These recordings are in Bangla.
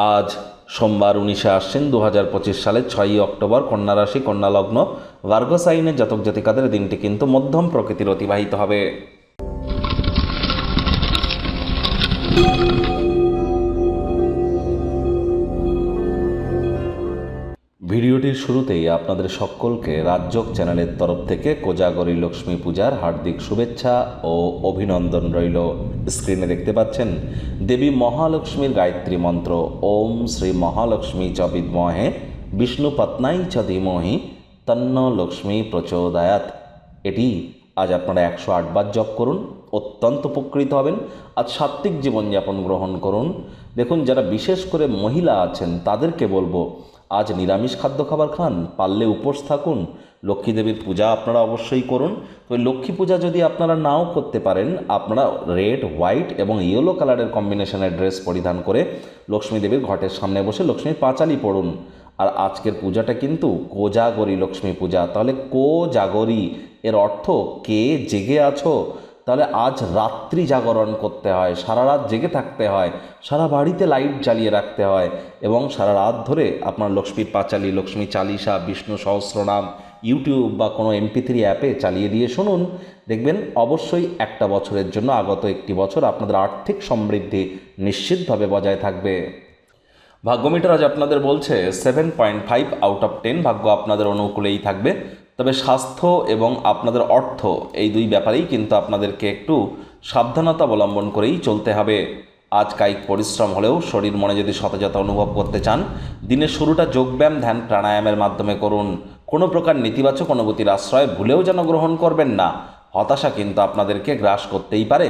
আজ সোমবার 19শে আশ্বিন 2025 সালের 6ই অক্টোবর, কন্যা রাশি, কন্যা লগ্ন, ভার্গো সাইনের জাতক জাতিকাদের দিনটি কিন্তু মধ্যম প্রকৃতির অতিবাহিত হবে। ভিডিওটির শুরুতেই আপনাদের সকলকে রাজযোগ চ্যানেলের তরফ থেকে কোজাগরী লক্ষ্মী পূজার হার্দিক শুভেচ্ছা ও অভিনন্দন রইল। স্ক্রিনে দেখতে পাচ্ছেন দেবী মহালক্ষ্মীর গায়ত্রী মন্ত্র, ওম শ্রী মহালক্ষ্মী চ বিদ্মহে বিষ্ণুপত্নাই চ ধীমহি তন্ন লক্ষ্মী প্রচোদয়াৎ। এটি আজ আপনারা 108 বার জপ করুন, অত্যন্ত উপকৃত হবেন। আজ সাত্ত্বিক জীবনযাপন গ্রহণ করুন। দেখুন, যারা বিশেষ করে মহিলা আছেন তাদেরকে বলবো, আজ নিরামিষ খাদ্য খাবার খান, পারলে উপোস থাকুন। লক্ষ্মী দেবীর পূজা আপনারা অবশ্যই করুন। তবে লক্ষ্মী পূজা যদি আপনারা নাও করতে পারেন, আপনারা রেড, হোয়াইট এবং ইয়েলো কালারের কম্বিনেশনের ড্রেস পরিধান করে লক্ষ্মী দেবীর ঘটের সামনে বসে লক্ষ্মীর পাঁচালি পড়ুন। আর আজকের পূজাটা কিন্তু কোজাগরী লক্ষ্মী পূজা। তাহলে কোজাগরী এর অর্থ কে জেগে আছো। তাহলে আজ রাত্রি জাগরণ করতে হয়, সারা রাত জেগে থাকতে হয়, সারা বাড়িতে লাইট জ্বালিয়ে রাখতে হয় এবং সারা রাত ধরে আপনার লক্ষ্মীর পাঁচালী, লক্ষ্মী চালিসা, বিষ্ণু সহস্রনাম ইউটিউব বা কোনো MP3 অ্যাপে চালিয়ে দিয়ে শুনুন। দেখবেন অবশ্যই একটা বছরের জন্য, আগত একটি বছর আপনাদের আর্থিক সমৃদ্ধি নিশ্চিতভাবে বজায় থাকবে। ভাগ্যমিটার আজ আপনাদের বলছে 7.5 আউট অফ 10, ভাগ্য আপনাদের অনুকূলেই থাকবে। তবে স্বাস্থ্য এবং আপনাদের অর্থ, এই দুই ব্যাপারেই কিন্তু আপনাদেরকে একটু সাবধানতা অবলম্বন করেই চলতে হবে। আজ কায়িক পরিশ্রম হলেও শরীর মনে যদি সতেজতা অনুভব করতে চান, দিনের শুরুটা যোগব্যায়াম, ধ্যান, প্রাণায়ামের মাধ্যমে করুন। কোনো প্রকার নেতিবাচক অনুভূতির আশ্রয় ভুলেও যেন গ্রহণ করবেন না। হতাশা কিন্তু আপনাদেরকে গ্রাস করতেই পারে।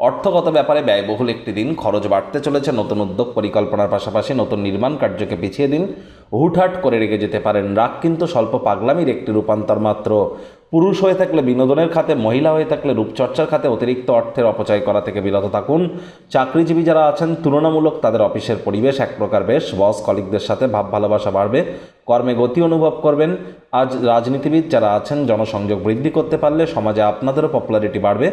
অর্থগত ব্যাপারে ব্যয়বহুল একটি দিন, খরচ বাড়তে চলেছে। নতুন উদ্যোগ পরিকল্পনার পাশাপাশি নতুন নির্মাণ কার্যকে পিছিয়ে দিন। হুটহাট করে রেগে যেতে পারেন। রাগ কিন্তু স্বল্প পাগলামির একটি রূপান্তর মাত্র। পুরুষ হয়ে থাকলে বিনোদনের খাতে, মহিলা হয়ে থাকলে রূপচর্চার খাতে অতিরিক্ত অর্থের অপচয় করা থেকে বিরত থাকুন। চাকরিজীবী যারা আছেন, তুলনামূলক তাদের অফিসের পরিবেশ এক প্রকার বেশ। বস কলিগদের সাথে ভাব ভালোবাসা বাড়বে, কর্মে গতি অনুভব করবেন। আজ রাজনীতিবিদ যারা আছেন, জনসংযোগ বৃদ্ধি করতে পারলে সমাজে আপনাদেরও পপুলারিটি বাড়বে।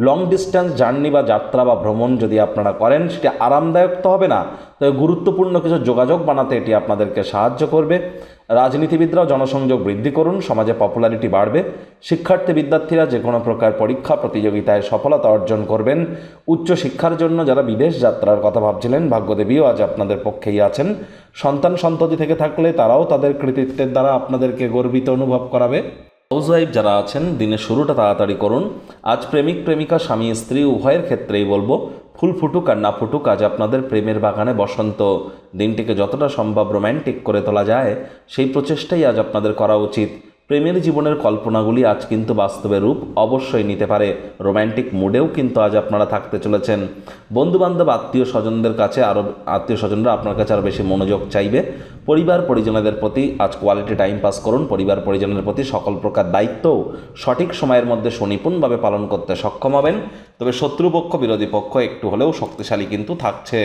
লং ডিস্ট্যান্স জার্নি বা যাত্রা বা ভ্রমণ যদি আপনারা করেন, সেটি আরামদায়ক তো হবে না, তবে গুরুত্বপূর্ণ কিছু যোগাযোগ বানাতে এটি আপনাদেরকে সাহায্য করবে। রাজনীতিবিদরাও জনসংযোগ বৃদ্ধি করুন, সমাজে পপুলারিটি বাড়বে। শিক্ষার্থী বিদ্যার্থীরা যে কোনো প্রকার পরীক্ষা প্রতিযোগিতায় সফলতা অর্জন করবেন। উচ্চ শিক্ষার জন্য যারা বিদেশ যাত্রার কথা ভাবছিলেন, ভাগ্যদেবীও আজ আপনাদের পক্ষেই আছেন। সন্তান সন্ততি থেকে থাকলে তারাও তাদের কৃতিত্বের দ্বারা আপনাদেরকে গর্বিত অনুভব করাবে। হাউসওয়াইফ যারা আছেন, দিনের শুরুটা তাড়াতাড়ি করুন। আজ প্রেমিক প্রেমিকা, স্বামী স্ত্রী উভয়ের ক্ষেত্রেই বলবো, ফুল ফুটুক আর না ফুটুক, আজ আপনাদের প্রেমের বাগানে বসন্ত। দিনটিকে যতটা সম্ভব রোম্যান্টিক করে তোলা যায়, সেই প্রচেষ্টাই আজ আপনাদের করা উচিত। প্রেমের জীবনের কল্পনাগুলি আজ কিন্তু বাস্তবে রূপ অবশ্যই নিতে পারে। রোম্যান্টিক মুডেও কিন্তু আজ আপনারা থাকতে চলেছেন। বন্ধুবান্ধব, আত্মীয় স্বজনদের কাছে আত্মীয় স্বজনরা আপনার কাছে আরও বেশি মনোযোগ চাইবে। পরিবার পরিজনদের প্রতি আজ কোয়ালিটি টাইম পাস করুন। পরিবার পরিজনের প্রতি সকল প্রকার দায়িত্বও সঠিক সময়ের মধ্যে সুনিপুণভাবে পালন করতে সক্ষম হবেন। তবে শত্রুপক্ষ, বিরোধী পক্ষ একটু হলেও শক্তিশালী কিন্তু থাকছে।